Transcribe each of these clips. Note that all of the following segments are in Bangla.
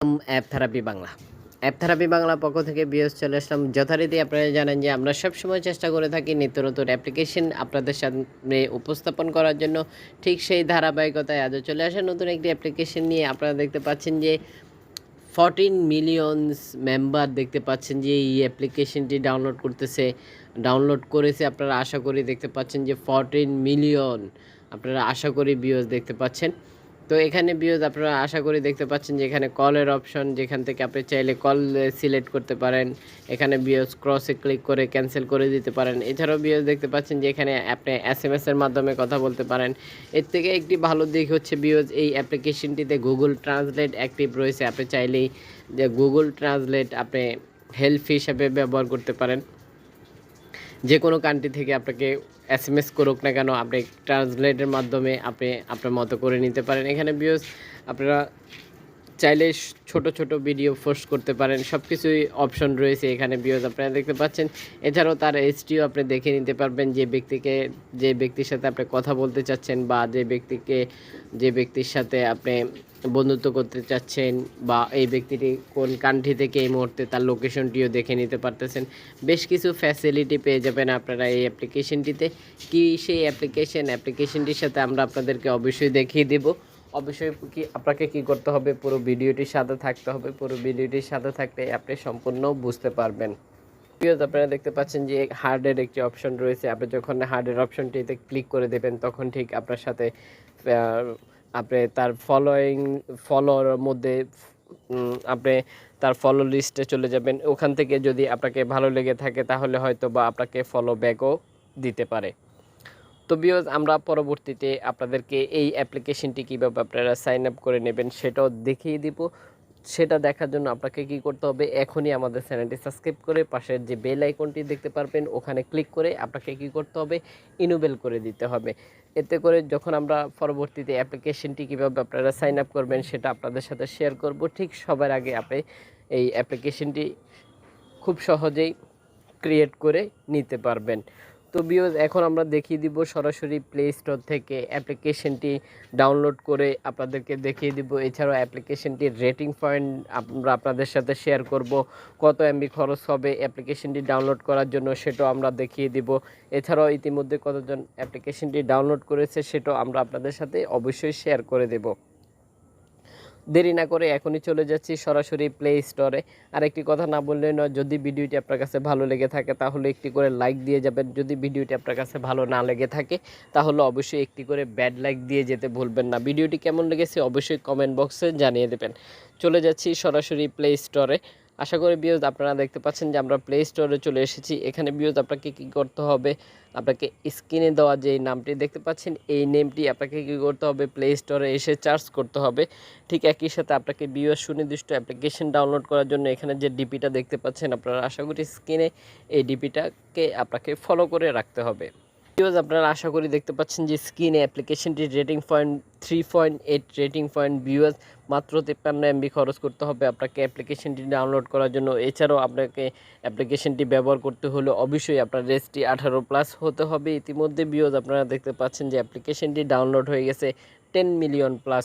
App therapy Bangla app therapy Bangla পক্ষ থেকে বিএস চলে আসলাম। যথারীতি আপনারা জানেন যে আমরা সবসময় চেষ্টা করে থাকি নিত্য নতুন অ্যাপ্লিকেশন আপনাদের সামনে উপস্থাপন করার জন্য। ঠিক সেই ধারাবাহিকতায় আজও চলে আসে নতুন একটি অ্যাপ্লিকেশন নিয়ে। আপনারা দেখতে পাচ্ছেন যে 14 মিলিয়নস মেম্বার দেখতে পাচ্ছেন যে এই অ্যাপ্লিকেশনটি ডাউনলোড করেছে। আপনারা আশা করি দেখতে পাচ্ছেন যে 14 মিলিয়ন আপনারা আশা করি ভিউজ দেখতে পাচ্ছেন। তো এখানে ভিউজ আপনারা আশা করি দেখতে পাচ্ছেন যে এখানে কলের অপশন, যেখান থেকে আপনি চাইলে কল সিলেক্ট করতে পারেন। এখানে ভিউজ ক্রসে ক্লিক করে ক্যান্সেল করে দিতে পারেন। এছাড়াও ভিউজ দেখতে পাচ্ছেন যে এখানে আপনি SMS এর মাধ্যমে কথা বলতে পারেন। এর থেকে একটি ভালো দিক হচ্ছে ভিউজ এই অ্যাপ্লিকেশনটিতে গুগল ট্রান্সলেট অ্যাক্টিভ রয়েছে। আপনি চাইলেই যে গুগল ট্রান্সলেট আপনি হেল্প হিসাবে ব্যবহার করতে পারেন। যে কোনো কান্ট্রি থেকে আপনাকে SMS করুক না কেন, আপনি ট্রান্সলেটের মাধ্যমে আপনি আপনার মতো করে নিতে পারেন। এখানে ভিউজ আপনারা চাইলে ছোট ছোট ভিডিও পোস্ট করতে পারেন। সব কিছুই অপশন রয়েছে এখানে ভিউজ আপনারা দেখতে পাচ্ছেন। এছাড়াও তার এইচডিও আপনি দেখে নিতে পারবেন, যে ব্যক্তির সাথে আপনি কথা বলতে চাচ্ছেন, বা যে ব্যক্তির সাথে আপনি বন্ধুত্ব করতে চাচ্ছেন, বা এই ব্যক্তিটি কোন কান্ট্রি থেকে এই মুহূর্তে তার লোকেশনটিও দেখে নিতে পারতেছেন। বেশ কিছু ফ্যাসিলিটি পেয়ে যাবেন আপনারা এই অ্যাপ্লিকেশনটিতে। কি সেই অ্যাপ্লিকেশনটির সাথে আমরা আপনাদেরকে অবশ্যই দেখিয়ে দেব। অবশ্যই আপনাকে কি করতে হবে, পুরো ভিডিওটির সাথে থাকতে হবে। পুরো ভিডিওটির সাথে থাকলে আপনি সম্পূর্ণ বুঝতে পারবেন। আপনারা দেখতে পাচ্ছেন যে হার্ডের একটি অপশন রয়েছে। আপনি যখন হার্ডের অপশনটিতে ক্লিক করে দেবেন তখন ঠিক আপনার সাথে আপনি তার ফলোর মধ্যে আপনি তার ফলো লিস্টে চলে যাবেন। ওখান থেকে যদি আপনাকে ভালো লেগে থাকে তাহলে হয়তো বা আপনাকে ফলো ব্যাকও দিতে পারে। তো ভিউয়ার্স, আমরা পরবর্তীতে আপনাদেরকে এই অ্যাপ্লিকেশনটি কীভাবে আপনারা সাইন আপ করে নেবেন সেটাও দেখিয়ে দিব। সেটা দেখার জন্য আপনাকে কি করতে হবে, এখনই আমাদের চ্যানেলটি সাবস্ক্রাইব করে পাশের যে বেল আইকনটি দেখতে পারবেন ওখানে ক্লিক করে আপনাকে কি করতে হবে, ইনেবল করে দিতে হবে। এতে করে যখন আমরা পরবর্তীতে অ্যাপ্লিকেশনটি কীভাবে আপনারা সাইন আপ করবেন সেটা আপনাদের সাথে শেয়ার করব। ঠিক সবার আগে আপনি এই অ্যাপ্লিকেশনটি খুব সহজেই ক্রিয়েট করে নিতে পারবেন। তো ভিউয়ার্স, এখন আমরা দেখিয়ে দিব সরাসরি প্লে স্টোর থেকে অ্যাপ্লিকেশনটি ডাউনলোড করে আপনাদেরকে দেখিয়ে দিব। এছাড়াও অ্যাপ্লিকেশনটির রেটিং পয়েন্ট আমরা আপনাদের সাথে শেয়ার করব। কত MB খরচ হবে অ্যাপ্লিকেশনটি ডাউনলোড করার জন্য সেটাও আমরা দেখিয়ে দিব। এছাড়াও ইতিমধ্যে কতজন অ্যাপ্লিকেশনটি ডাউনলোড করেছে সেটাও আমরা আপনাদের সাথে অবশ্যই শেয়ার করে দেব। দেরি না করে এখনই চলে যাচ্ছি সরাসরি প্লে স্টোরে। আর একটি কথা না বললে নয়, যদি ভিডিওটি আপনার কাছে ভালো লেগে থাকে তাহলে একটি করে লাইক দিয়ে যাবেন। যদি ভিডিওটি আপনার কাছে ভালো না লেগে থাকে তাহলে অবশ্যই একটি করে ব্যাড লাইক দিয়ে যেতে ভুলবেন না। ভিডিওটি কেমন লেগেছে অবশ্যই কমেন্ট বক্সে জানিয়ে দেবেন। চলে যাচ্ছি সরাসরি প্লে স্টোরে। আশা করি ভিউয়ার্স আপনারা দেখতে পাচ্ছেন যে আমরা প্লে স্টোরে চলে এসেছি। এখানে ভিউয়ার্স আপনাকে কী করতে হবে, আপনাকে স্ক্রিনে দেওয়া যে নামটি দেখতে পাচ্ছেন এই নেমটি আপনাকে কী করতে হবে, প্লে স্টোরে এসে সার্চ করতে হবে। ঠিক একই সাথে আপনাকে ভিউয়ার্স সুনির্দিষ্ট অ্যাপ্লিকেশন ডাউনলোড করার জন্য এখানে যে ডিপিটা দেখতে পাচ্ছেন আপনারা আশা করি স্ক্রিনে, এই ডিপিটাকে আপনাকে ফলো করে রাখতে হবে। ভিউয়ার্স আপনারা আশা করি দেখতে পাচ্ছেন যে স্ক্রিনে অ্যাপ্লিকেশনটির rating point 3.8 rating point. Viewers মাত্র 53 MB খরচ করতে হবে আপনাকে অ্যাপ্লিকেশনটি ডাউনলোড করার জন্য। এছাড়াও আপনাকে অ্যাপ্লিকেশনটি ব্যবহার করতে হলে অবশ্যই আপনার রেজটি 18+ হতে হবে। ইতিমধ্যে ভিউয়ার্স আপনারা দেখতে পাচ্ছেন যে অ্যাপ্লিকেশনটি ডাউনলোড হয়ে গেছে 10 মিলিয়ন প্লাস।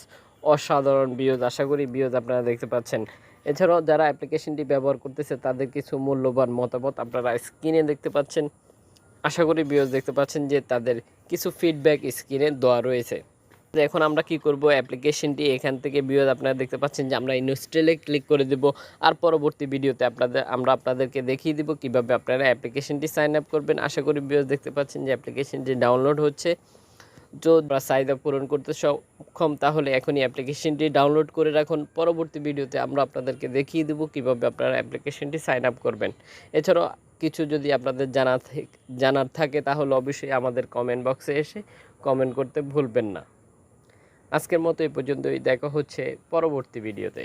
অসাধারণ ভিউয়ার্স, আশা করি ভিউয়ার্স আপনারা দেখতে পাচ্ছেন। এছাড়াও যারা অ্যাপ্লিকেশনটি ব্যবহার করতেছে তাদের কিছু মূল্যবান মতামত আপনারা স্ক্রিনে দেখতে পাচ্ছেন। আশা করি ভিউয়ার্স দেখতে পাচ্ছেন যে তাদের কিছু ফিডব্যাক স্ক্রিনে দেওয়া রয়েছে। এখন আমরা কি করব, অ্যাপ্লিকেশনটি এখান থেকে ভিউয়ার্স আপনারা দেখতে পাচ্ছেন যে আমরা ইনস্টলে ক্লিক করে দেব। আর পরবর্তী ভিডিওতে আমরা আপনাদেরকে দেখিয়ে দিব কিভাবে আপনারা অ্যাপ্লিকেশনটি সাইন আপ করবেন। আশা করি ভিউয়ার্স দেখতে পাচ্ছেন যে অ্যাপ্লিকেশনটি ডাউনলোড হচ্ছে। যদি চাহিদা পূরণ করতে সক্ষম তাহলে এখনই অ্যাপ্লিকেশনটি ডাউনলোড করে রাখুন। পরবর্তী ভিডিওতে আমরা আপনাদেরকে দেখিয়ে দেব কিভাবে আপনারা অ্যাপ্লিকেশনটি সাইন আপ করবেন। এছাড়াও কিছু যদি আপনাদের জানার থাকে তাহলে অবশ্যই আমাদের কমেন্ট বক্সে এসে কমেন্ট করতে ভুলবেন না। আজকের মতো এই পর্যন্তই, দেখা হচ্ছে পরবর্তী ভিডিওতে।